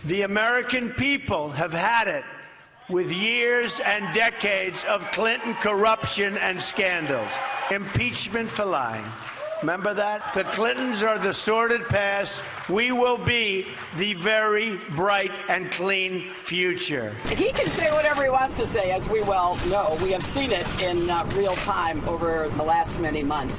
The American people have had it with years and decades of Clinton corruption and scandals. Impeachment for lying. Remember that? The Clintons are the sordid past. We will be the very bright and clean future. He can say whatever he wants to say, as we well know. We have seen it in real time over the last many months.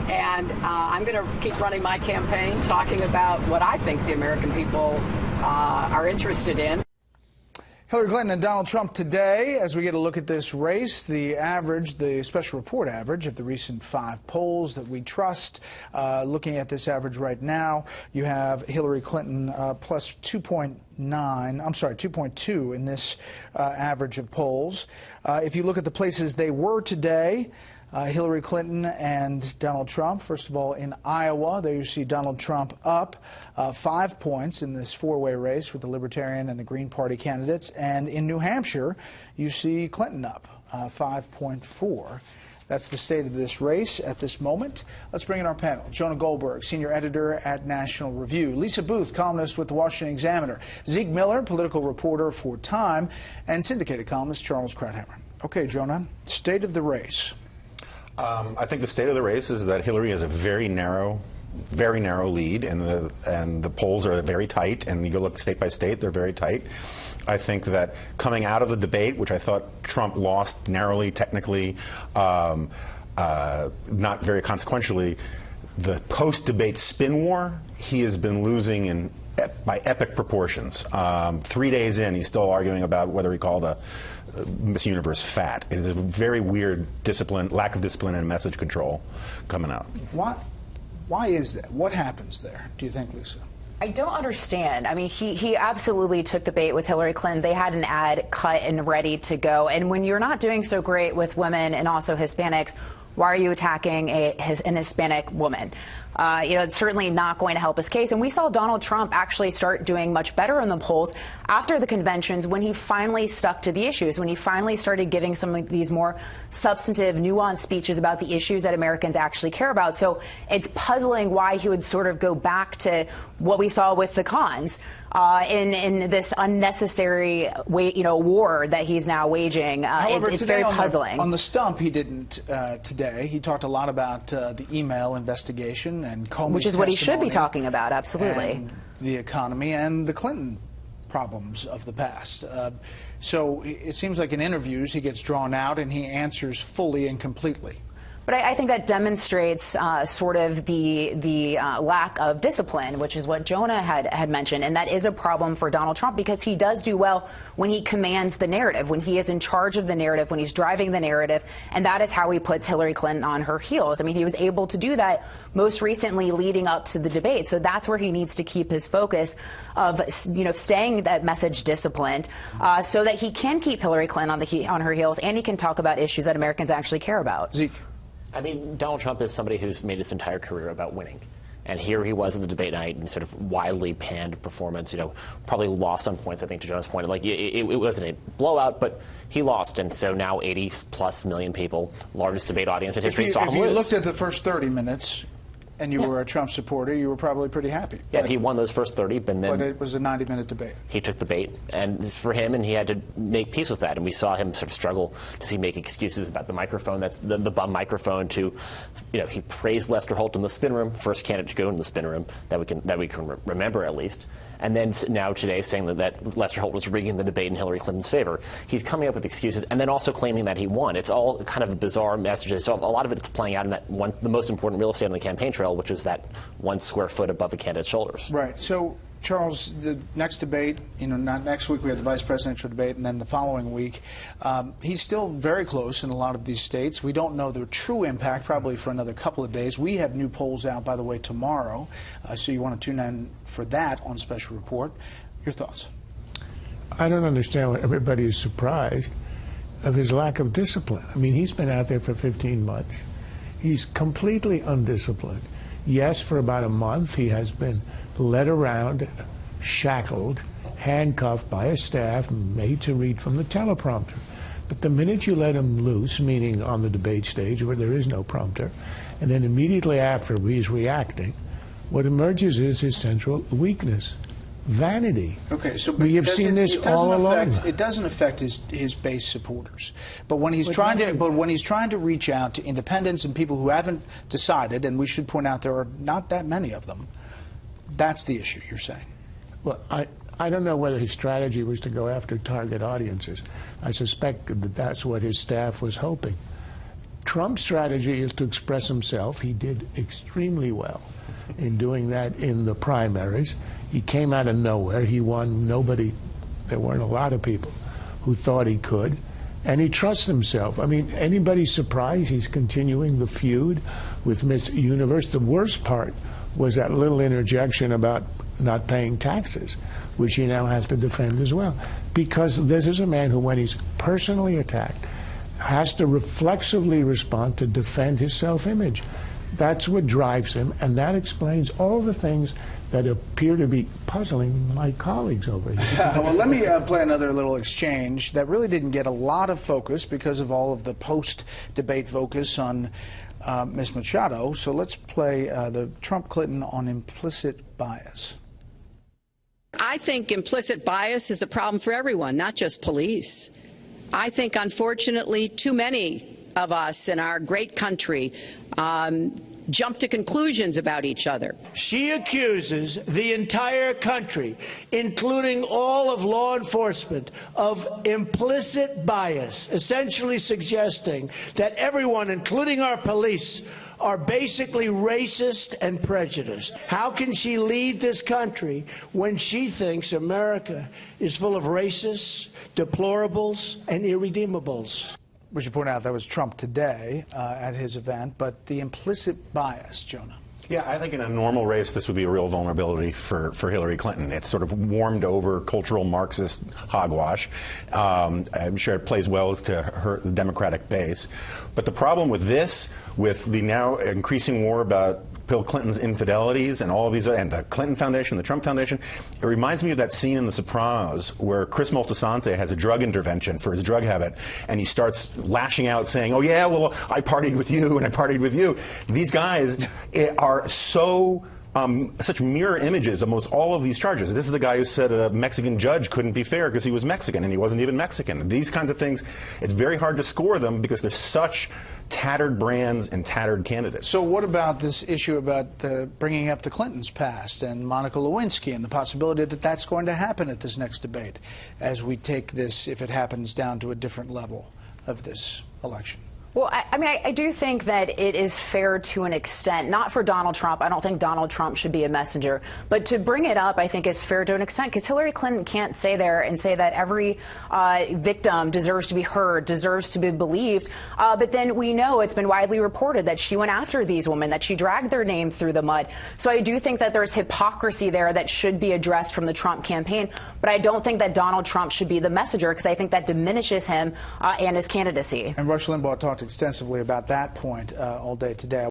And I'm going to keep running my campaign, talking about what I think the American people are interested in. Hillary Clinton and Donald Trump today, as we get a look at this race, the average, the special report average of the recent 5 polls that we trust. Looking at this average right now, you have Hillary Clinton plus 2.2 in this average of polls. If you look at the places they were today, Hillary Clinton and Donald Trump. First of all, in Iowa, there you see Donald Trump up 5 points in this 4-way race with the Libertarian and the Green Party candidates. And in New Hampshire, you see Clinton up 5.4. That's the state of this race at this moment. Let's bring in our panel. Jonah Goldberg, senior editor at National Review. Lisa Booth, columnist with the Washington Examiner. Zeke Miller, political reporter for Time. And syndicated columnist Charles Krauthammer. Okay, Jonah, state of the race. I think the state of the race is that Hillary has a very narrow lead, and the polls are very tight, and you go look state by state, they're very tight. I think that coming out of the debate, which I thought Trump lost narrowly, technically, not very consequentially, the post-debate spin war, he has been losing by epic proportions. 3 days in, he's still arguing about whether he called a Miss Universe fat. It is a very weird lack of discipline and message control coming out. Why is that? What happens there, do you think, Lisa? I don't understand. I mean, he absolutely took the bait with Hillary Clinton. They had an ad cut and ready to go. And when you're not doing so great with women and also Hispanics, why are you attacking an Hispanic woman? It's certainly not going to help his case. And we saw Donald Trump actually start doing much better in the polls after the conventions when he finally stuck to the issues, when he finally started giving some of these more substantive, nuanced speeches about the issues that Americans actually care about. So it's puzzling why he would sort of go back to what we saw with the cons. In this unnecessary war that he's now waging. However, it's very puzzling. On the stump, he didn't today. He talked a lot about the email investigation and Comey's which is what he should be talking about, absolutely. And the economy and the Clinton problems of the past. So it seems like in interviews he gets drawn out and he answers fully and completely. But I think that demonstrates sort of the lack of discipline, which is what Jonah had mentioned. And that is a problem for Donald Trump because he does do well when he commands the narrative, when he is in charge of the narrative, when he's driving the narrative. And that is how he puts Hillary Clinton on her heels. I mean, he was able to do that most recently leading up to the debate. So that's where he needs to keep his focus of, staying that message disciplined so that he can keep Hillary Clinton on her heels and he can talk about issues that Americans actually care about. Zeke. I mean, Donald Trump is somebody who's made his entire career about winning. And here he was at the debate night and sort of widely panned performance, probably lost on points, I think, to Jonah's point. Like, it wasn't a blowout, but he lost. And so now 80+ million people, largest debate audience in history, saw him lose. If you looked at the first 30 minutes and you were a Trump supporter, you were probably pretty happy. Yeah, he won those first 30, but then... But it was a 90-minute debate. He took the bait, and it's for him, and he had to make peace with that. And we saw him sort of struggle to see make excuses about the microphone, the bum microphone to, he praised Lester Holt in the spin room, first candidate to go in the spin room that we can remember at least. And then now today saying that Lester Holt was rigging the debate in Hillary Clinton's favor. He's coming up with excuses and then also claiming that he won. It's all kind of bizarre messages. So a lot of it's playing out in the most important real estate on the campaign trail, which is that 1 square foot above the candidate's shoulders. Right. So, Charles, the next debate, not next week we have the vice presidential debate, and then the following week, he's still very close in a lot of these states. We don't know the true impact probably for another couple of days. We have new polls out, by the way, tomorrow, so you want to tune in for that on Special Report. Your thoughts? I don't understand why everybody is surprised of his lack of discipline. I mean, he's been out there for 15 months. He's completely undisciplined. Yes, for about a month he has been led around, shackled, handcuffed by a staff, made to read from the teleprompter. But the minute you let him loose, meaning on the debate stage where there is no prompter, and then immediately after he's reacting, what emerges is his central weakness, vanity. Okay, so we have seen this all along. It doesn't affect his base supporters, but when he's trying to reach out to independents and people who haven't decided, and we should point out there are not that many of them, that's the issue you're saying. Well, I don't know whether his strategy was to go after target audiences. I suspect that that's what his staff was hoping. Trump's strategy is to express himself. He did extremely well in doing that in the primaries. He came out of nowhere. He won. There weren't a lot of people who thought he could. And he trusts himself. I mean, anybody surprised he's continuing the feud with Miss Universe? The worst part was that little interjection about not paying taxes, which he now has to defend as well. Because this is a man who, when he's personally attacked, has to reflexively respond to defend his self-image. That's what drives him, and that explains all the things that appear to be puzzling my colleagues over here. Well, let me play another little exchange that really didn't get a lot of focus because of all of the post-debate focus on Ms. Machado. So let's play the Trump-Clinton on implicit bias. I think implicit bias is a problem for everyone, not just police. I think, unfortunately, too many of us in our great country jump to conclusions about each other. She accuses the entire country, including all of law enforcement, of implicit bias, essentially suggesting that everyone, including our police, are basically racist and prejudiced. How can she lead this country when she thinks America is full of racists, deplorables, and irredeemables? We should point out that was Trump today at his event, but the implicit bias, Jonah. Yeah, I think in a normal race, this would be a real vulnerability for Hillary Clinton. It's sort of warmed over cultural Marxist hogwash. I'm sure it plays well to her Democratic base. But the problem with this, with the now increasing war about Bill Clinton's infidelities and all of these, and the Clinton Foundation, the Trump Foundation, it reminds me of that scene in The Sopranos where Chris Moltisanti has a drug intervention for his drug habit, and he starts lashing out saying, oh yeah, well, I partied with you and I partied with you. These guys are so such mirror images of almost all of these charges. This is the guy who said a Mexican judge couldn't be fair because he was Mexican, and he wasn't even Mexican. These kinds of things, it's very hard to score them because they're such tattered brands and tattered candidates. So what about this issue about bringing up the Clintons' past and Monica Lewinsky and the possibility that that's going to happen at this next debate as we take this, if it happens, down to a different level of this election? Well, I mean, I do think that it is fair to an extent, not for Donald Trump. I don't think Donald Trump should be a messenger. But to bring it up, I think is fair to an extent, because Hillary Clinton can't stay there and say that every victim deserves to be heard, deserves to be believed. But then we know it's been widely reported that she went after these women, that she dragged their names through the mud. So I do think that there's hypocrisy there that should be addressed from the Trump campaign. But I don't think that Donald Trump should be the messenger, because I think that diminishes him and his candidacy. And Rush Limbaugh talked extensively about that point all day today.